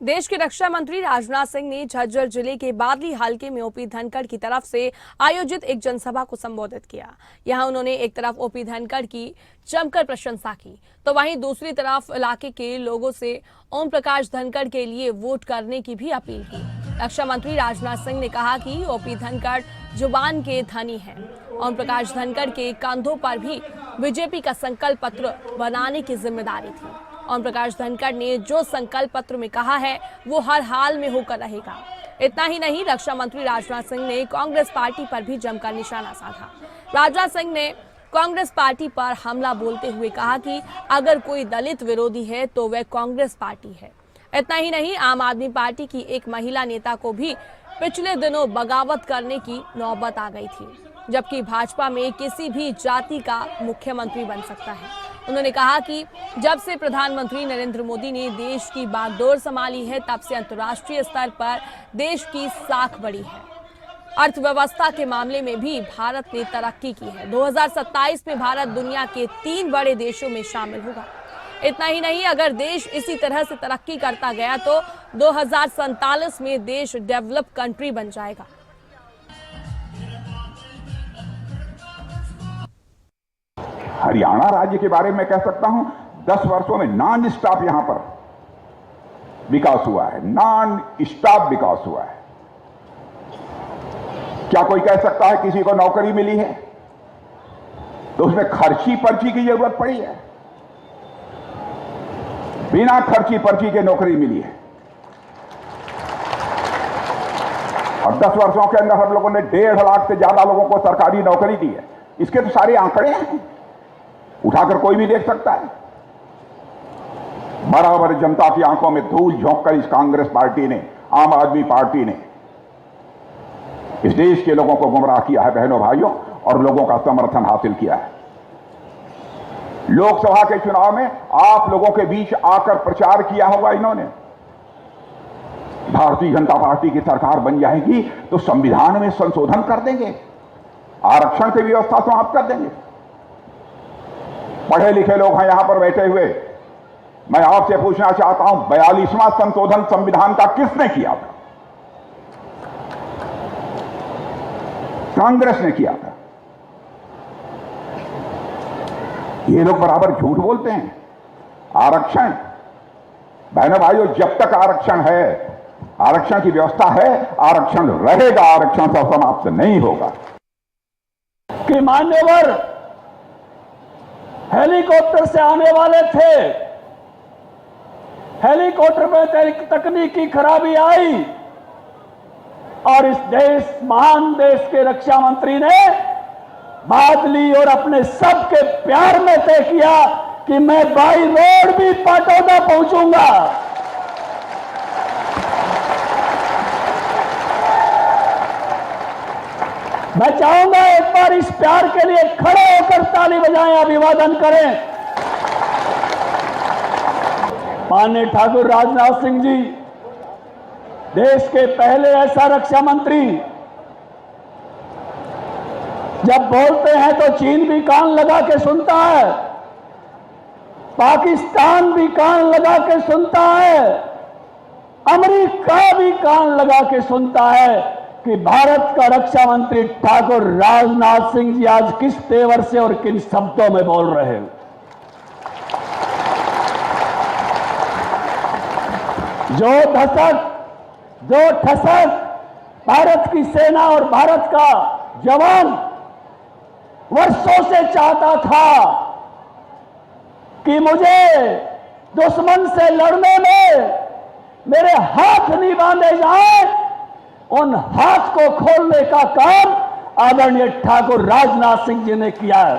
देश के रक्षा मंत्री राजनाथ सिंह ने झज्जर जिले के बादली हलके में ओपी धनखड़ की तरफ से आयोजित एक जनसभा को संबोधित किया। यहां उन्होंने एक तरफ ओपी धनखड़ की जमकर प्रशंसा की, तो वहीं दूसरी तरफ इलाके के लोगों से ओम प्रकाश धनखड़ के लिए वोट करने की भी अपील की। रक्षा मंत्री राजनाथ सिंह ने कहा कि ओपी धनखड़ जुबान के धनी हैं। ओम प्रकाश धनखड़ के कंधों पर भी बीजेपी का संकल्प पत्र बनाने की जिम्मेदारी थी। ओम प्रकाश धनखड़ ने जो संकल्प पत्र में कहा है वो हर हाल में होकर रहेगा। इतना ही नहीं, रक्षा मंत्री राजनाथ सिंह ने कांग्रेस पार्टी पर भी जमकर निशाना साधा। राजनाथ सिंह ने कांग्रेस पार्टी पर हमला बोलते हुए कहा कि अगर कोई दलित विरोधी है तो वह कांग्रेस पार्टी है। इतना ही नहीं, आम आदमी पार्टी की एक महिला नेता को भी पिछले दिनों बगावत करने की नौबत आ गई थी, जबकि भाजपा में किसी भी जाति का मुख्यमंत्री बन सकता है। उन्होंने कहा कि जब से प्रधानमंत्री नरेंद्र मोदी ने देश की बागडोर संभाली है, तब से अंतर्राष्ट्रीय स्तर पर देश की साख बढ़ी है। अर्थव्यवस्था के मामले में भी भारत ने तरक्की की है। 2027 में भारत दुनिया के 3 बड़े देशों में शामिल होगा। इतना ही नहीं, अगर देश इसी तरह से तरक्की करता गया तो 2047 में देश डेवलप कंट्री बन जाएगा। हरियाणा राज्य के बारे में कह सकता हूं, 10 वर्षों में नॉन स्टॉप यहां पर विकास हुआ है, नॉन स्टॉप विकास हुआ है। क्या कोई कह सकता है किसी को नौकरी मिली है तो उसमें खर्ची पर्ची की जरूरत पड़ी है? बिना खर्ची पर्ची के नौकरी मिली है। और 10 वर्षों के अंदर हम लोगों ने 1.5 लाख से ज्यादा लोगों को सरकारी नौकरी दी है। इसके तो सारे आंकड़े हैं, उठाकर कोई भी देख सकता है। बराबर जनता की आंखों में धूल झोंककर इस कांग्रेस पार्टी ने, आम आदमी पार्टी ने इस देश के लोगों को गुमराह किया है बहनों भाइयों, और लोगों का समर्थन हासिल किया है। लोकसभा के चुनाव में आप लोगों के बीच आकर प्रचार किया होगा इन्होंने, भारतीय जनता पार्टी की सरकार बन जाएगी तो संविधान में संशोधन कर देंगे, आरक्षण की व्यवस्था समाप्त कर देंगे। पढ़े लिखे लोग हैं यहां पर बैठे हुए, मैं आपसे पूछना चाहता हूं, 42वां संशोधन संविधान का किसने किया था? कांग्रेस ने किया था। ये लोग बराबर झूठ बोलते हैं। आरक्षण, बहनों भाइयों, जब तक आरक्षण है, आरक्षण की व्यवस्था है, आरक्षण रहेगा, आरक्षण से समाप्त नहीं होगा। कि मान्यवर हेलीकॉप्टर से आने वाले थे, हेलीकॉप्टर में तकनीकी खराबी आई और इस देश, महान देश के रक्षा मंत्री ने बादली और अपने सबके प्यार में तय किया कि मैं बाई रोड भी पाटौदा पहुंचूंगा। मैं चाहूंगा एक बार इस प्यार के लिए खड़े होकर ताली बजाएं, अभिवादन करें। माननीय ठाकुर राजनाथ सिंह जी, देश के पहले ऐसा रक्षा मंत्री, जब बोलते हैं तो चीन भी कान लगा के सुनता है, पाकिस्तान भी कान लगा के सुनता है, अमेरिका भी कान लगा के सुनता है कि भारत का रक्षा मंत्री ठाकुर राजनाथ सिंह जी आज किस तेवर से और किन शब्दों में बोल रहे हैं। जो ठसक भारत की सेना और भारत का जवान वर्षों से चाहता था कि मुझे दुश्मन से लड़ने में मेरे हाथ नहीं बांधे जाए, उन हाथ को खोलने का काम आदरणीय ठाकुर राजनाथ सिंह जी ने किया है।